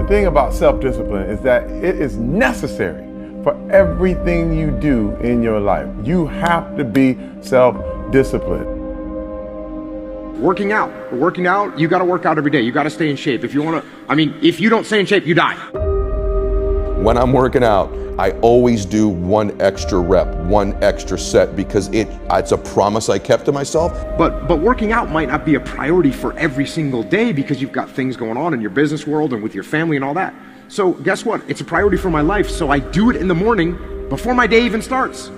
thing about self-discipline is that it is necessary for everything you do in your life. You have to be self-disciplined. Working out, you got to work out every day. You got to stay in shape. If you don't stay in shape, you die. When I'm working out, I always do one extra rep, one extra set, because it's a promise I kept to myself. But working out might not be a priority for every single day because you've got things going on in your business world and with your family and all that. So guess what? It's a priority for my life, so I do it in the morning before my day even starts.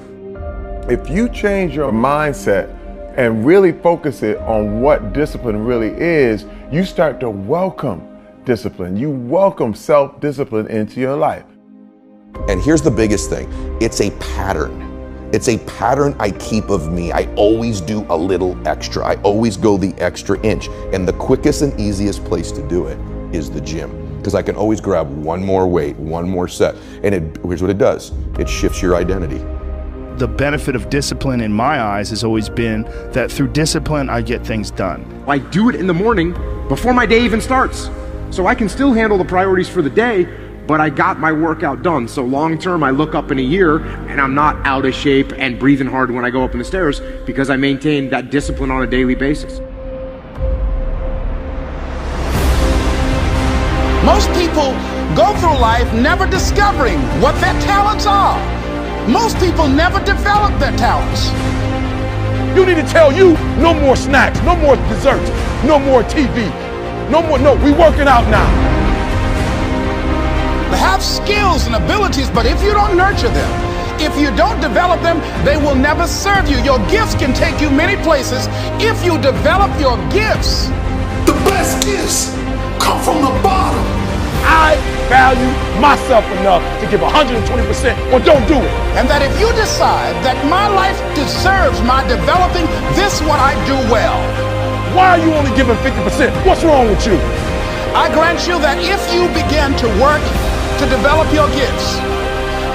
If you change your mindset and really focus it on what discipline really is, you start to welcome discipline. You welcome self-discipline into your life. And here's the biggest thing. It's a pattern. It's a pattern I keep of me. I always do a little extra. I always go the extra inch. And the quickest and easiest place to do it is the gym, because I can always grab one more weight, one more set. And here's what it does. It shifts your identity. The benefit of discipline in my eyes has always been that through discipline, I get things done. I do it in the morning before my day even starts. So I can still handle the priorities for the day, but I got my workout done. So long term, I look up in a year and I'm not out of shape and breathing hard when I go up in the stairs because I maintain that discipline on a daily basis. Most people go through life never discovering what their talents are. Most people never develop their talents. You need to tell you, no more snacks, no more desserts, no more TV, no, we working out now. They have skills and abilities, but if you don't nurture them, if you don't develop them, they will never serve you. Your gifts can take you many places if you develop your gifts. The best gifts come from the bottom. I value myself enough to give 120% or don't do it. And that if you decide that my life deserves my developing this what I do well. Why are you only giving 50%? What's wrong with you? I grant you that if you begin to work to develop your gifts,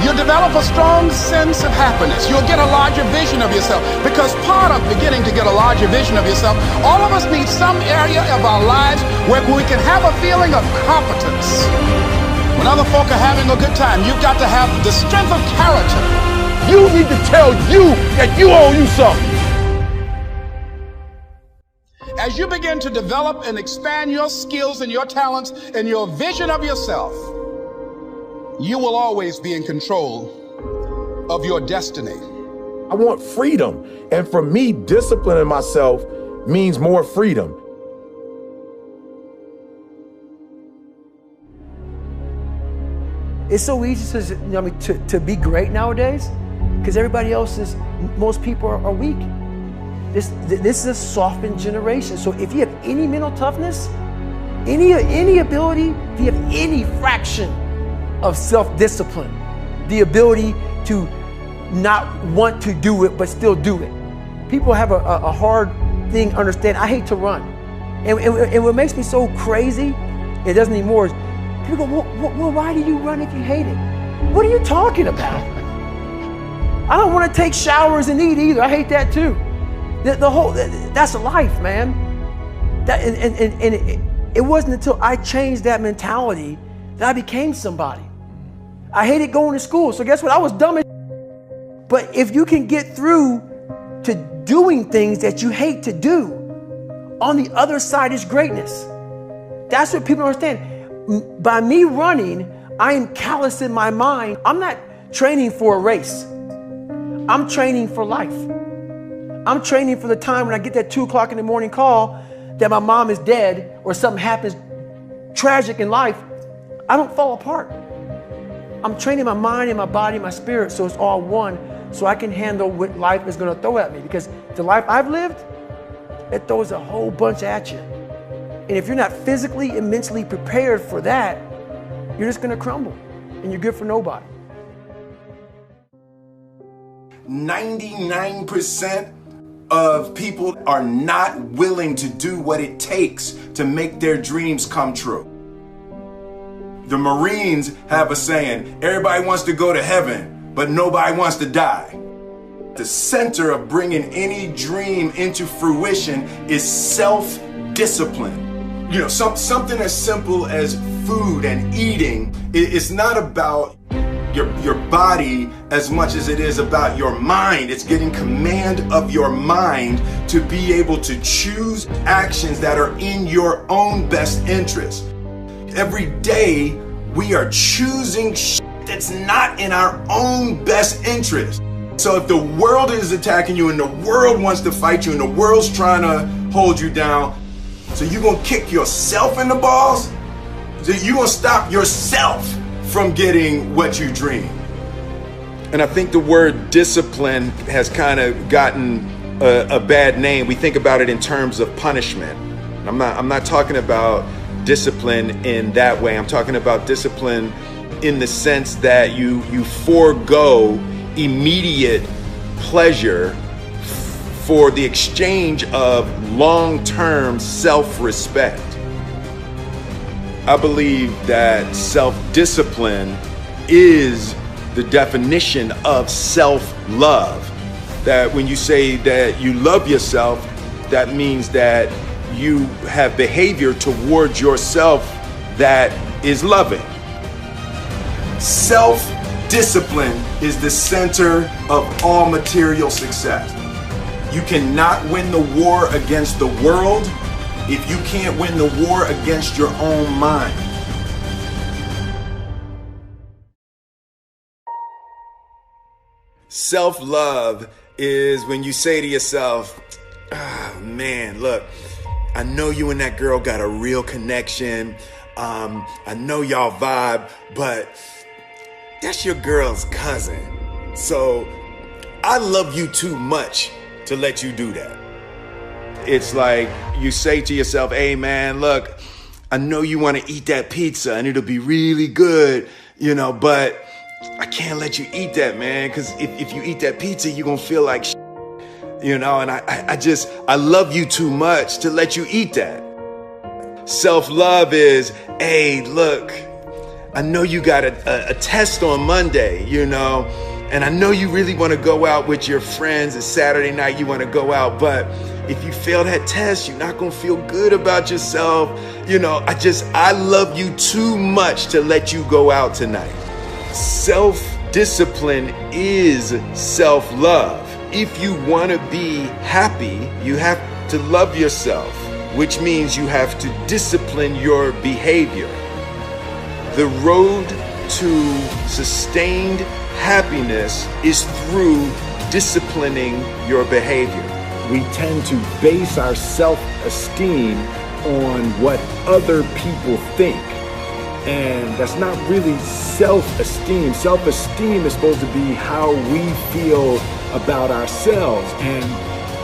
you'll develop a strong sense of happiness. You'll get a larger vision of yourself, because part of beginning to get a larger vision of yourself, all of us need some area of our lives where we can have a feeling of competence. When other folk are having a good time, you've got to have the strength of character. You need to tell you that you owe you something. As you begin to develop and expand your skills and your talents and your vision of yourself, you will always be in control of your destiny. I want freedom. And for me, disciplining myself means more freedom. It's so easy to be great nowadays because everybody else is, most people are weak. This is a softened generation. So if you have any mental toughness, any ability, if you have any fraction of self-discipline, the ability to not want to do it but still do it. People have a hard thing understand. I hate to run. And what makes me so crazy, it doesn't anymore, is people go, well, why do you run if you hate it? What are you talking about? I don't want to take showers and eat either. I hate that too. That's life, man. It wasn't until I changed that mentality that I became somebody. I hated going to school, so guess what? I was dumb as shit. But if you can get through to doing things that you hate to do, on the other side is greatness. That's what people don't understand. By me running, I am callous in my mind. I'm not training for a race. I'm training for life. I'm training for the time when I get that 2 o'clock in the morning call that my mom is dead or something happens tragic in life. I don't fall apart. I'm training my mind and my body and my spirit so it's all one, so I can handle what life is going to throw at me. Because the life I've lived, it throws a whole bunch at you. And if you're not physically and mentally prepared for that, you're just going to crumble and you're good for nobody. 99% of people are not willing to do what it takes to make their dreams come true. The Marines have a saying, everybody wants to go to heaven, but nobody wants to die. The center of bringing any dream into fruition is self-discipline. You know, something as simple as food and eating, it's not about your body as much as it is about your mind. It's getting command of your mind to be able to choose actions that are in your own best interest. Every day we are choosing that's not in our own best interest. So if the world is attacking you and the world wants to fight you and the world's trying to hold you down, so you're gonna kick yourself in the balls? So you're gonna stop yourself from getting what you dream. And I think the word discipline has kind of gotten a bad name. We think about it in terms of punishment. I'm not talking about discipline in that way. I'm talking about discipline in the sense that you forego immediate pleasure for the exchange of long-term self-respect. I believe that self-discipline is the definition of self-love. That when you say that you love yourself, that means that you have behavior towards yourself that is loving. Self-discipline is the center of all material success. You cannot win the war against the world if you can't win the war against your own mind. Self-love is when you say to yourself, oh man, look, I know you and that girl got a real connection. I know y'all vibe, but that's your girl's cousin. So I love you too much to let you do that. It's like you say to yourself, hey man, look, I know you want to eat that pizza and it'll be really good, but I can't let you eat that, man, because if you eat that pizza, you're going to feel like shit, and I love you too much to let you eat that. Self-love is, hey, look, I know you got a test on Monday, and I know you really want to go out with your friends. It's Saturday night, you want to go out, but if you fail that test, you're not going to feel good about yourself. I love you too much to let you go out tonight. Self-discipline is self-love. If you want to be happy, you have to love yourself, which means you have to discipline your behavior. The road to sustained happiness is through disciplining your behavior. We tend to base our self-esteem on what other people think. And that's not really self-esteem. Self-esteem is supposed to be how we feel about ourselves. And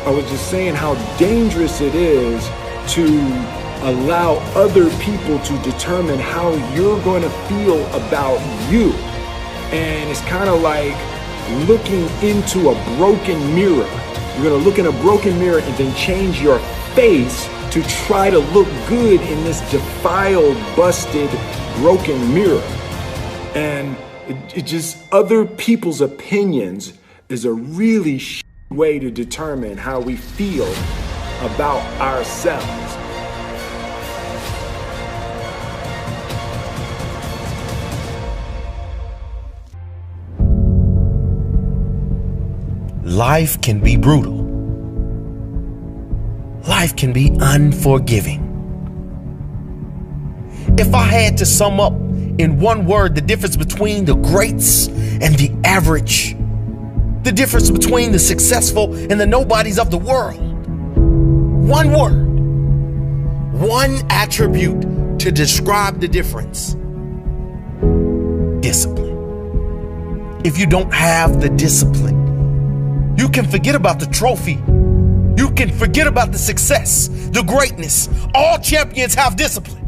I was just saying how dangerous it is to allow other people to determine how you're going to feel about you. And it's kind of like looking into a broken mirror. You're going to look in a broken mirror and then change your face to try to look good in this defiled, busted, broken mirror. And it just, other people's opinions is a really way to determine how we feel about ourselves. Life can be brutal. Life can be unforgiving. If I had to sum up in one word the difference between the greats and the average, the difference between the successful and the nobodies of the world, one word, one attribute to describe the difference: discipline. If you don't have the discipline, you can forget about the trophy. You can forget about the success, the greatness. All champions have discipline.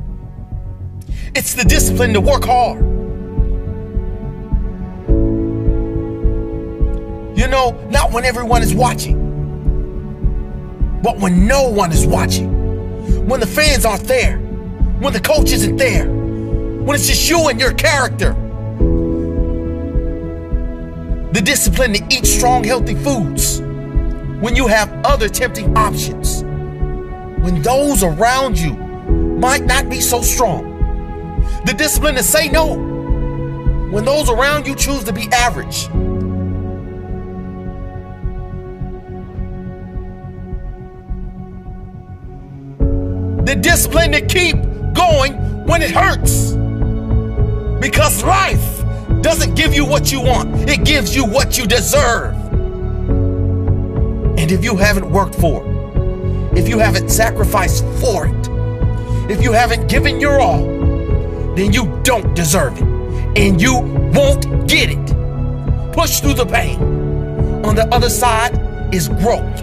It's the discipline to work hard. Not when everyone is watching, but when no one is watching. When the fans aren't there. When the coach isn't there. When it's just you and your character. The discipline to eat strong, healthy foods when you have other tempting options. When those around you might not be so strong. The discipline to say no when those around you choose to be average. The discipline to keep going when it hurts. Because life doesn't give you what you want, it gives you what you deserve. And if you haven't worked for it, if you haven't sacrificed for it, if you haven't given your all, then you don't deserve it, and you won't get it. Push through the pain. On the other side is growth.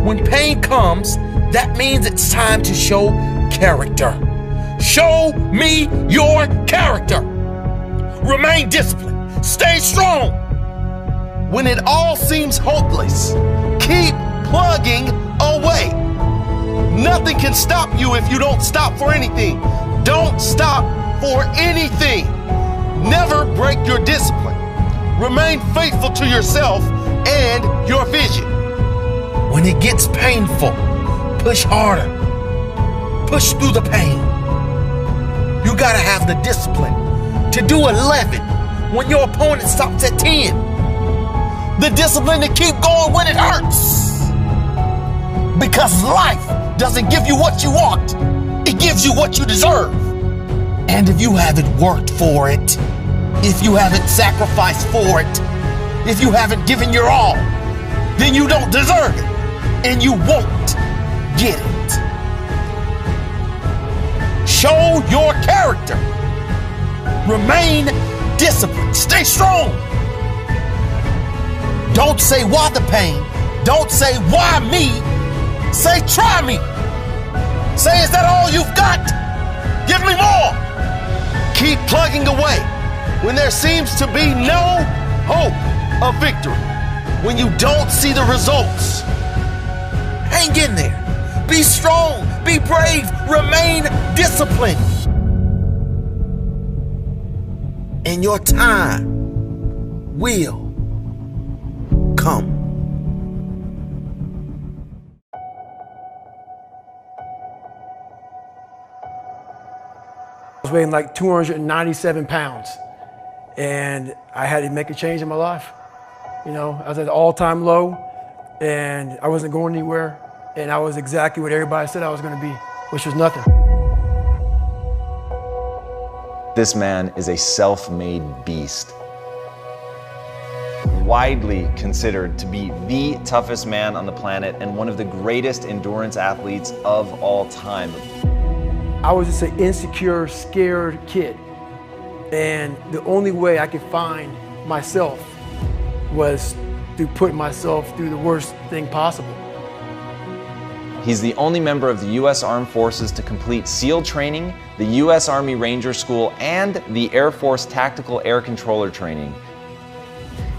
When pain comes, that means it's time to show character. Show me your character. Remain disciplined. Stay strong. When it all seems hopeless, keep plugging away. Nothing can stop you if you don't stop for anything. Don't stop for anything. Never break your discipline. Remain faithful to yourself and your vision. When it gets painful, push harder. Push through the pain. You gotta have the discipline to do 11 when your opponent stops at 10. The discipline to keep going when it hurts. Because life doesn't give you what you want. It gives you what you deserve. And if you haven't worked for it, if you haven't sacrificed for it, if you haven't given your all, then you don't deserve it. And you won't get it. Show your character. Remain disciplined. Stay strong. Don't say why the pain. Don't say why me. Say try me. Say, is that all you've got? Give me more. Keep plugging away when there seems to be no hope of victory. When you don't see the results, hang in there. Be strong. Be brave. Remain disciplined. And your time will come. I was weighing like 297 pounds, and I had to make a change in my life. You know, I was at an all-time low, and I wasn't going anywhere, and I was exactly what everybody said I was going to be, which was nothing. This man is a self-made beast. Widely considered to be the toughest man on the planet and one of the greatest endurance athletes of all time. I was just an insecure, scared kid. And the only way I could find myself was to put myself through the worst thing possible. He's the only member of the U.S. Armed Forces to complete SEAL training, the U.S. Army Ranger School, and the Air Force Tactical Air Controller training.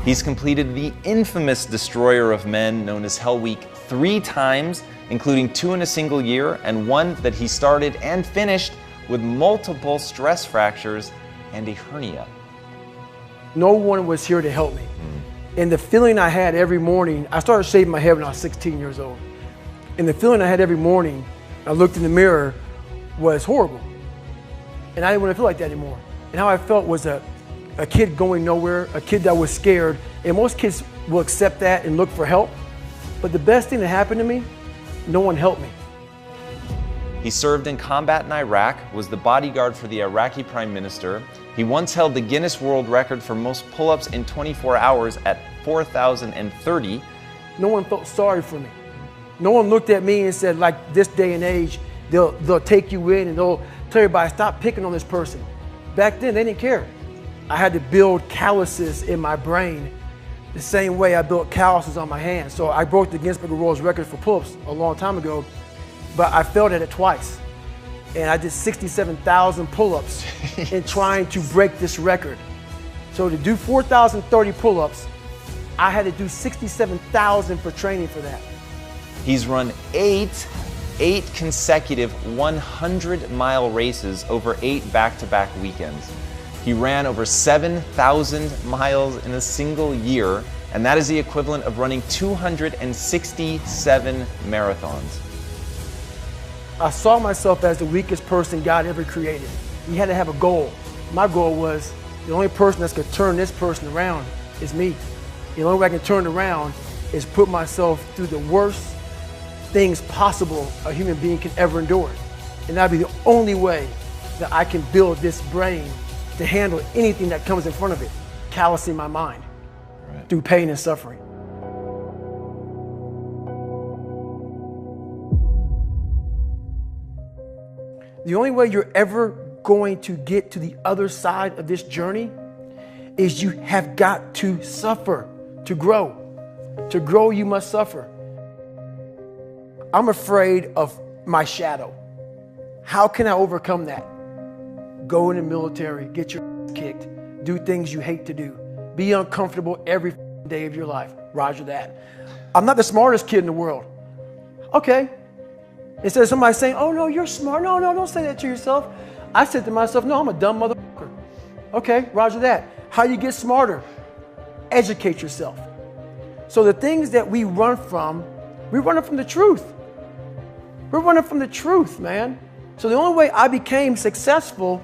He's completed the infamous Destroyer of Men known as Hell Week 3 times, including 2 in a single year, and 1 that he started and finished with multiple stress fractures and a hernia. No one was here to help me. And the feeling I had every morning, I started shaving my head when I was 16 years old. And the feeling I had every morning, I looked in the mirror, was horrible. And I didn't want to feel like that anymore. And how I felt was a kid going nowhere, a kid that was scared. And most kids will accept that and look for help. But the best thing that happened to me, no one helped me. He served in combat in Iraq, was the bodyguard for the Iraqi Prime Minister. He once held the Guinness World Record for most pull-ups in 24 hours at 4,030. No one felt sorry for me. No one looked at me and said, like this day and age, they'll take you in and they'll tell everybody, stop picking on this person. Back then, they didn't care. I had to build calluses in my brain the same way I built calluses on my hands. So I broke the Guinness Book of World Records for pull-ups a long time ago, but I failed at it twice. And I did 67,000 pull-ups in trying to break this record. So to do 4,030 pull-ups, I had to do 67,000 for training for that. He's run eight consecutive 100-mile races over 8 back-to-back weekends. He ran over 7,000 miles in a single year, and that is the equivalent of running 267 marathons. I saw myself as the weakest person God ever created. You had to have a goal. My goal was the only person that's gonna turn this person around is me. The only way I can turn it around is put myself through the worst things possible a human being can ever endure. And that'd be the only way that I can build this brain to handle anything that comes in front of it, callousing my mind through pain and suffering. The only way you're ever going to get to the other side of this journey is you have got to suffer to grow. To grow, you must suffer. I'm afraid of my shadow. How can I overcome that? Go in the military, get your kicked, do things you hate to do, be uncomfortable every day of your life. Roger that. I'm not the smartest kid in the world. Okay. Instead of somebody saying, oh no, you're smart. No, don't say that to yourself. I said to myself, no, I'm a dumb motherfucker. Okay, roger that. How you get smarter? Educate yourself. So the things that we run from the truth. We're running from the truth, man. So the only way I became successful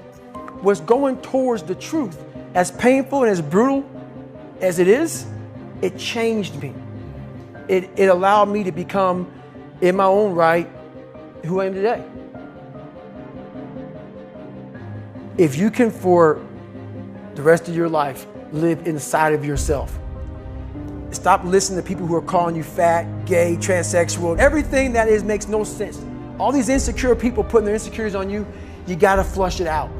was going towards the truth. As painful and as brutal as it is, it changed me. It allowed me to become, in my own right, who I am today. If you can, for the rest of your life, live inside of yourself, stop listening to people who are calling you fat, gay, transsexual. Everything that is makes no sense. All these insecure people putting their insecurities on you, you gotta flush it out.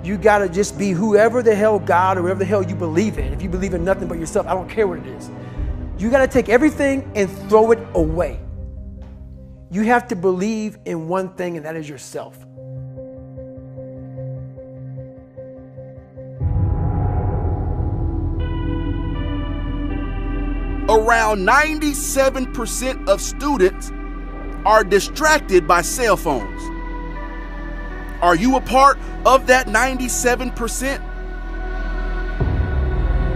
You gotta just be whoever the hell God or whatever the hell you believe in. If you believe in nothing but yourself, I don't care what it is. You gotta take everything and throw it away. You have to believe in one thing, and that is yourself. Around 97% of students are distracted by cell phones. Are you a part of that 97%?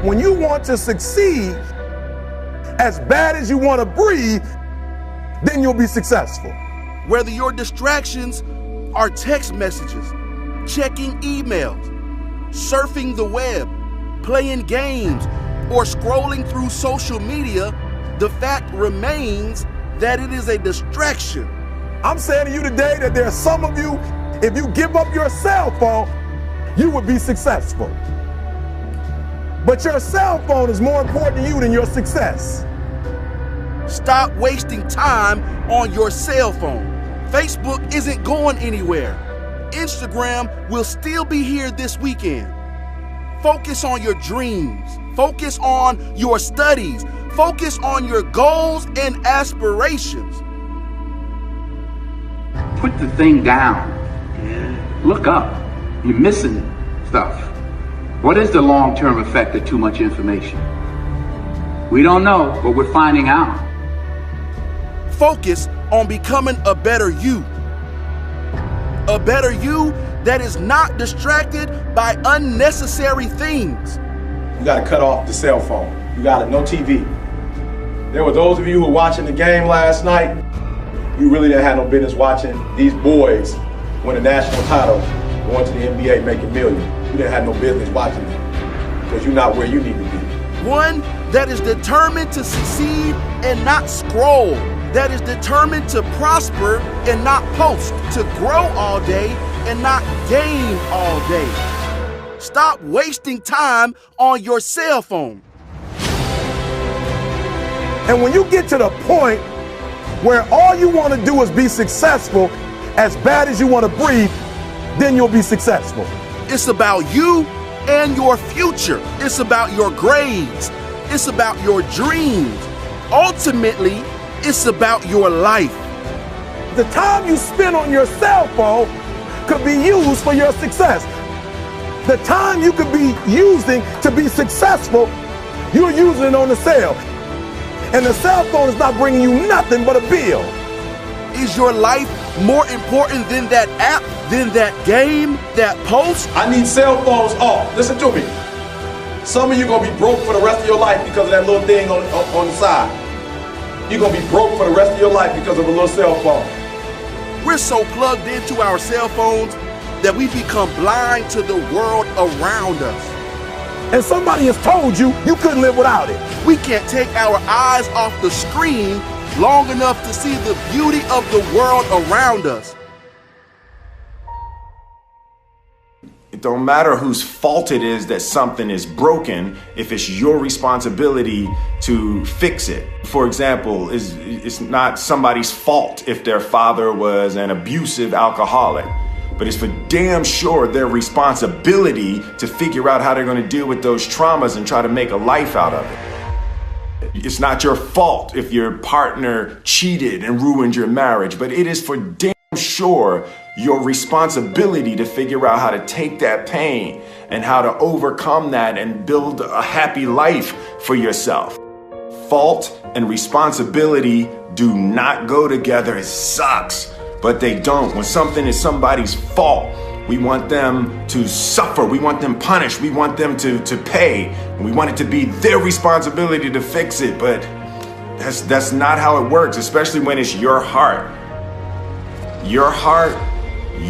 When you want to succeed as bad as you want to breathe, then you'll be successful. Whether your distractions are text messages, checking emails, surfing the web, playing games, or scrolling through social media, the fact remains that it is a distraction. I'm saying to you today that there are some of you, if you give up your cell phone, you would be successful. But your cell phone is more important to you than your success. Stop wasting time on your cell phone. Facebook isn't going anywhere. Instagram will still be here this weekend. Focus on your dreams. Focus on your studies. Focus on your goals and aspirations. Put the thing down. Look up. You're missing stuff. What is the long-term effect of too much information? We don't know, but we're finding out. Focus on becoming a better you. A better you that is not distracted by unnecessary things. You gotta cut off the cell phone. You gotta, no TV. There were those of you who were watching the game last night, you really didn't have no business watching these boys win a national title, going to the NBA, making millions. You didn't have no business watching them because you're not where you need to be. One that is determined to succeed and not scroll. That is determined to prosper and not post. To grow all day and not gain all day. Stop wasting time on your cell phone. And when you get to the point where all you want to do is be successful, as bad as you want to breathe, then you'll be successful. It's about you and your future. It's about your grades. It's about your dreams. Ultimately, it's about your life. The time you spend on your cell phone could be used for your success. The time you could be using to be successful, you're using it on the cell. And the cell phone is not bringing you nothing but a bill. Is your life more important than that app, than that game, that post? I need cell phones off. Listen to me. Some of you gonna be broke for the rest of your life because of that little thing on the side. You're gonna be broke for the rest of your life because of a little cell phone. We're so plugged into our cell phones, that we become blind to the world around us. And somebody has told you you couldn't live without it. We can't take our eyes off the screen long enough to see the beauty of the world around us. It don't matter whose fault it is that something is broken if it's your responsibility to fix it. For example, it's not somebody's fault if their father was an abusive alcoholic, but it's for damn sure their responsibility to figure out how they're going to deal with those traumas and try to make a life out of it. It's not your fault if your partner cheated and ruined your marriage, but it is for damn sure your responsibility to figure out how to take that pain and how to overcome that and build a happy life for yourself. Fault and responsibility do not go together. It sucks, but they don't. When something is somebody's fault, we want them to suffer. We want them punished. We want them to pay. And we want it to be their responsibility to fix it, but that's not how it works, especially when it's your heart. Your heart,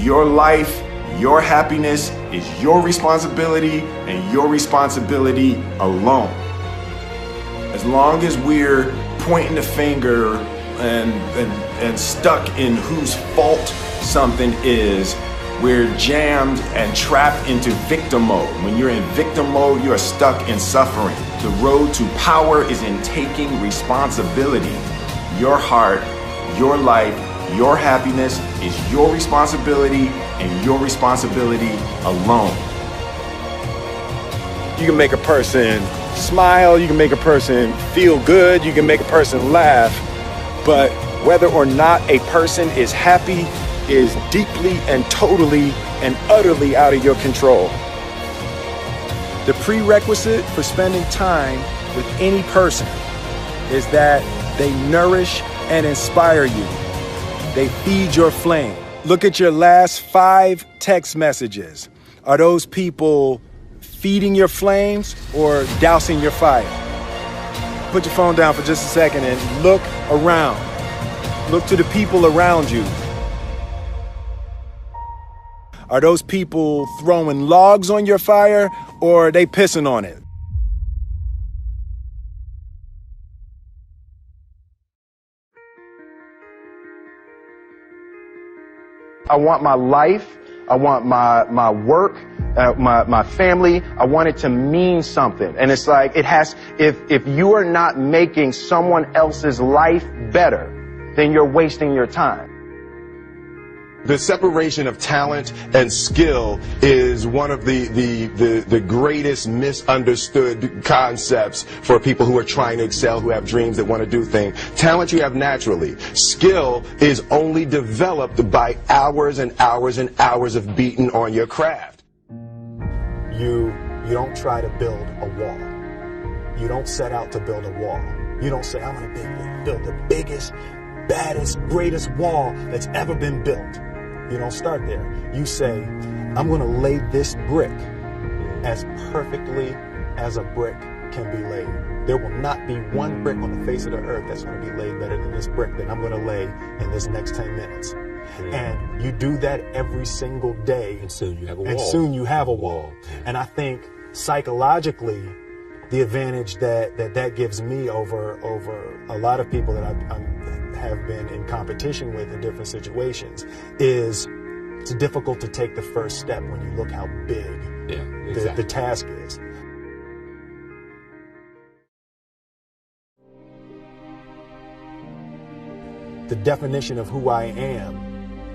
your life, your happiness is your responsibility and your responsibility alone. As long as we're pointing the finger and stuck in whose fault something is, we're jammed and trapped into victim mode. When you're in victim mode, you are stuck in suffering. The road to power is in taking responsibility. Your heart, your life, your happiness is your responsibility and your responsibility alone. You can make a person smile, you can make a person feel good, you can make a person laugh, but whether or not a person is happy is deeply and totally and utterly out of your control. The prerequisite for spending time with any person is that they nourish and inspire you. They feed your flame. Look at your last 5 text messages. Are those people feeding your flames or dousing your fire? Put your phone down for just a second and look around. Look to the people around you. Are those people throwing logs on your fire or are they pissing on it? I want my life, I want my work, my family, I want it to mean something. And it's like, if you are not making someone else's life better, then you're wasting your time. The separation of talent and skill is one of the greatest misunderstood concepts for people who are trying to excel, who have dreams, that want to do things. Talent you have naturally. Skill is only developed by hours and hours and hours of beating on your craft. You don't try to build a wall. You don't set out to build a wall. You don't say, I'm going to build the biggest, baddest, greatest wall that's ever been built. You don't start there. You say, I'm going to lay this brick as perfectly as a brick can be laid. There will not be one brick on the face of the earth that's going to be laid better than this brick that I'm going to lay in this next 10 minutes. And you do that every single day. And soon you have a wall. And soon you have a wall. And I think psychologically, the advantage that gives me over a lot of people that I have been in competition with in different situations is it's difficult to take the first step when you look how big the task is. The definition of who I am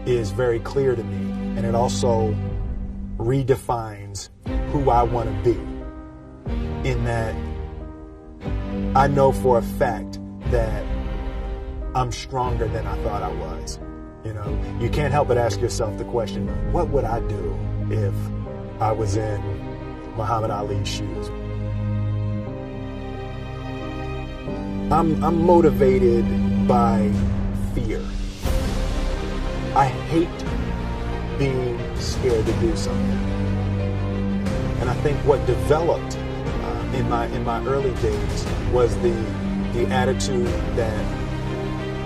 is very clear to me, and it also redefines who I want to be, in that I know for a fact that I'm stronger than I thought I was. You know, you can't help but ask yourself the question, what would I do if I was in Muhammad Ali's shoes? I'm motivated by fear. I hate being scared to do something. And I think what developed in my early days was the attitude that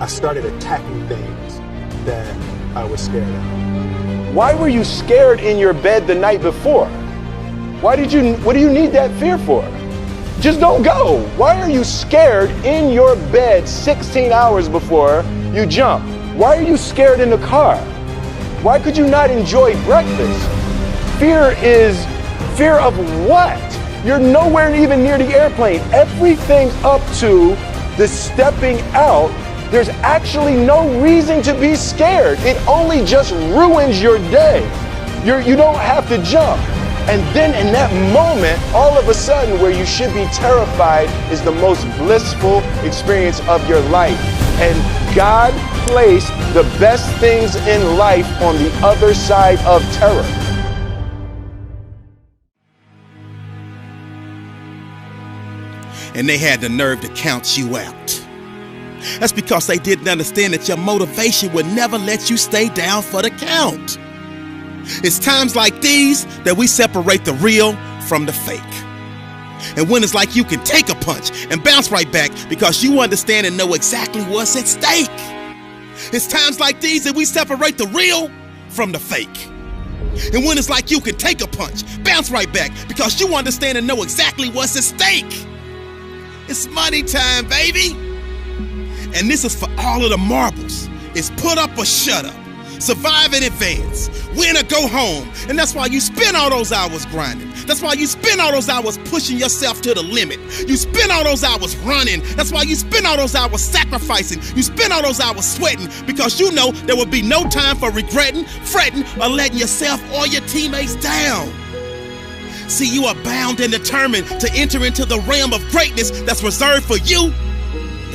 I started attacking things that I was scared of. Why were you scared in your bed the night before? What do you need that fear for? Just don't go. Why are you scared in your bed 16 hours before you jump? Why are you scared in the car? Why could you not enjoy breakfast? Fear of what? You're nowhere even near the airplane. Everything's up to the stepping out. There's actually no reason to be scared. It only just ruins your day. You don't have to jump. And then in that moment, all of a sudden, where you should be terrified is the most blissful experience of your life. And God placed the best things in life on the other side of terror. And they had the nerve to count you out. That's because they didn't understand that your motivation would never let you stay down for the count. It's times like these that we separate the real from the fake. And when it's like you can take a punch and bounce right back because you understand and know exactly what's at stake. It's times like these that we separate the real from the fake. And when it's like you can take a punch, bounce right back because you understand and know exactly what's at stake. It's money time, baby. And this is for all of the marbles. It's put up or shut up. Survive in advance. Win or go home. And that's why you spend all those hours grinding. That's why you spend all those hours pushing yourself to the limit. You spend all those hours running. That's why you spend all those hours sacrificing. You spend all those hours sweating because you know there will be no time for regretting, fretting, or letting yourself or your teammates down. See, you are bound and determined to enter into the realm of greatness that's reserved for you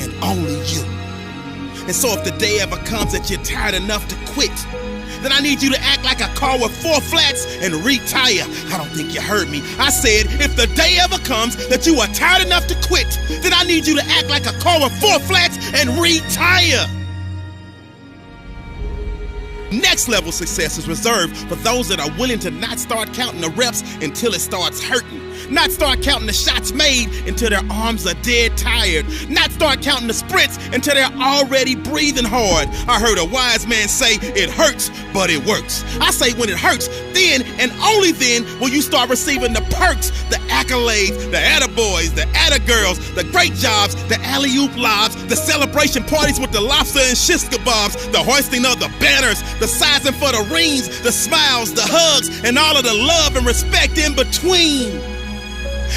and only you. And so if the day ever comes that you're tired enough to quit, then I need you to act like a car with 4 flats and retire. I don't think you heard me. I said, if the day ever comes that you are tired enough to quit, then I need you to act like a car with 4 flats and retire. Next level success is reserved for those that are willing to not start counting the reps until it starts hurting. Not start counting the shots made until their arms are dead tired. Not start counting the sprints until they're already breathing hard. I heard a wise man say, it hurts, but it works. I say when it hurts, then and only then will you start receiving the perks, the accolades, the attaboys, the attagirls, the great jobs, the alley-oop lobs, the celebration parties with the lobster and shish kebabs, the hoisting of the banners, the sizing for the rings, the smiles, the hugs, and all of the love and respect in between.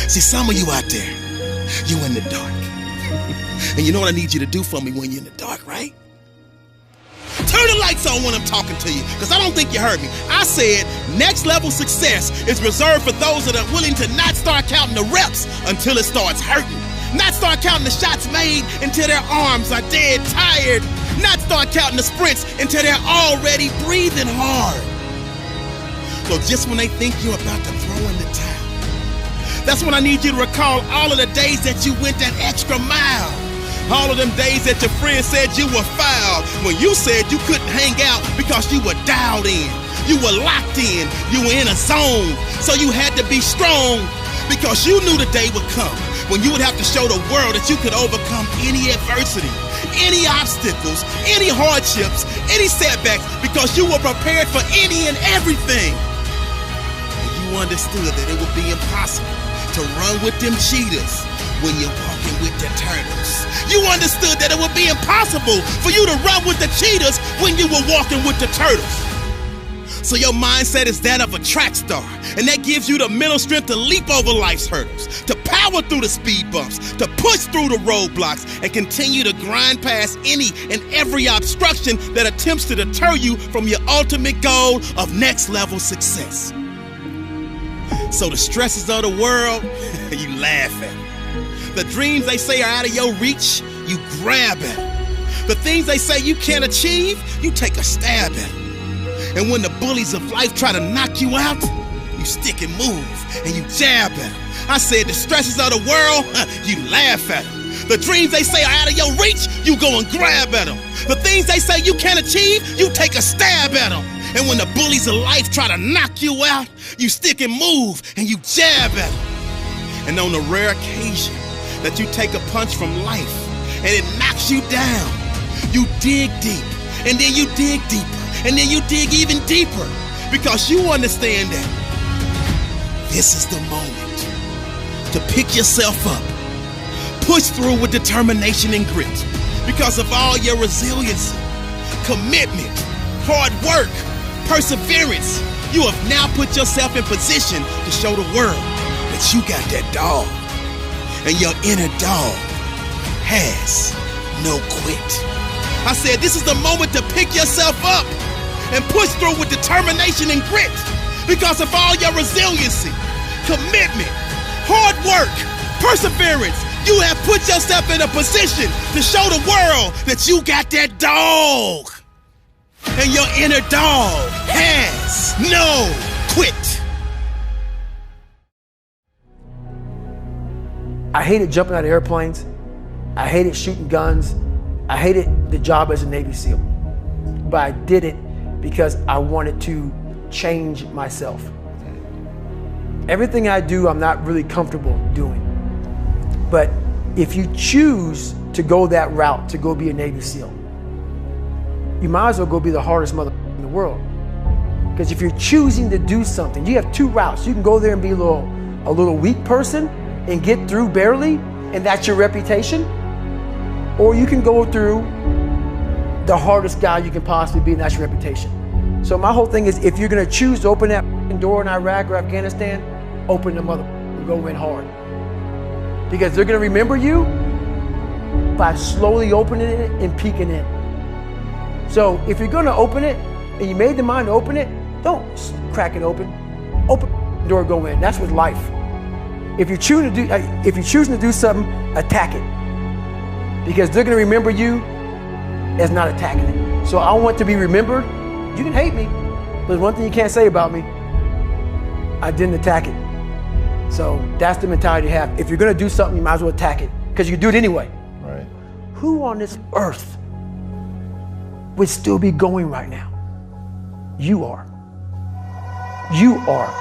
See, some of you out there, you in the dark. And you know what I need you to do for me when you're in the dark, right? Turn the lights on when I'm talking to you, because I don't think you heard me. I said next level success is reserved for those that are willing to not start counting the reps until it starts hurting. Not start counting the shots made until their arms are dead tired. Not start counting the sprints until they're already breathing hard. So just when they think you're about to throw in the towel, that's when I need you to recall all of the days that you went that extra mile. All of them days that your friends said you were foul, when you said you couldn't hang out because you were dialed in. You were locked in. You were in a zone. So you had to be strong because you knew the day would come when you would have to show the world that you could overcome any adversity, any obstacles, any hardships, any setbacks, because you were prepared for any and everything. And you understood that it would be impossible to run with them cheetahs when you're walking with the turtles. You understood that it would be impossible for you to run with the cheetahs when you were walking with the turtles. So your mindset is that of a track star, and that gives you the mental strength to leap over life's hurdles, to power through the speed bumps, to push through the roadblocks, and continue to grind past any and every obstruction that attempts to deter you from your ultimate goal of next level success. So the stresses of the world, you laugh at them. The dreams they say are out of your reach, you grab at them. The things they say you can't achieve, you take a stab at them. And when the bullies of life try to knock you out, you stick and move and you jab at them. I said the stresses of the world, you laugh at them. The dreams they say are out of your reach, you go and grab at them. The things they say you can't achieve, you take a stab at them. And when the bullies of life try to knock you out, you stick and move and you jab at them. And on the rare occasion that you take a punch from life and it knocks you down, you dig deep, and then you dig deeper, and then you dig even deeper. because you understand that this is the moment to pick yourself up, push through with determination and grit because of all your resilience, commitment, hard work, perseverance. You have now put yourself in position to show the world that you got that dog, and your inner dog has no quit. I said this is the moment to pick yourself up and push through with determination and grit because of all your resiliency, commitment, hard work, perseverance. You have put yourself in a position to show the world that you got that dog, and your inner dog has no quit. I hated jumping out of airplanes. I hated shooting guns. I hated the job as a Navy SEAL. But I did it because I wanted to change myself. Everything I do, I'm not really comfortable doing. But if you choose to go that route, to go be a Navy SEAL, you might as well go be the hardest mother in the world. Because if you're choosing to do something, you have two routes. You can go there and be a little weak person and get through barely, and that's your reputation. Or you can go through the hardest guy you can possibly be, and that's your reputation. So my whole thing is, if you're gonna choose to open that door in Iraq or Afghanistan, open the mother and go in hard. Because they're gonna remember you by slowly opening it and peeking in. So if you're gonna open it, and you made the mind to open it, don't crack it open. Open the door, go in. That's with life. If you're choosing to do something, attack it. Because they're gonna remember you as not attacking it. So I want to be remembered. You can hate me, but there's one thing you can't say about me. I didn't attack it. So that's the mentality to have. If you're gonna do something, you might as well attack it, because you can do it anyway. Right. Who on this earth would still be going right now? You are. You are.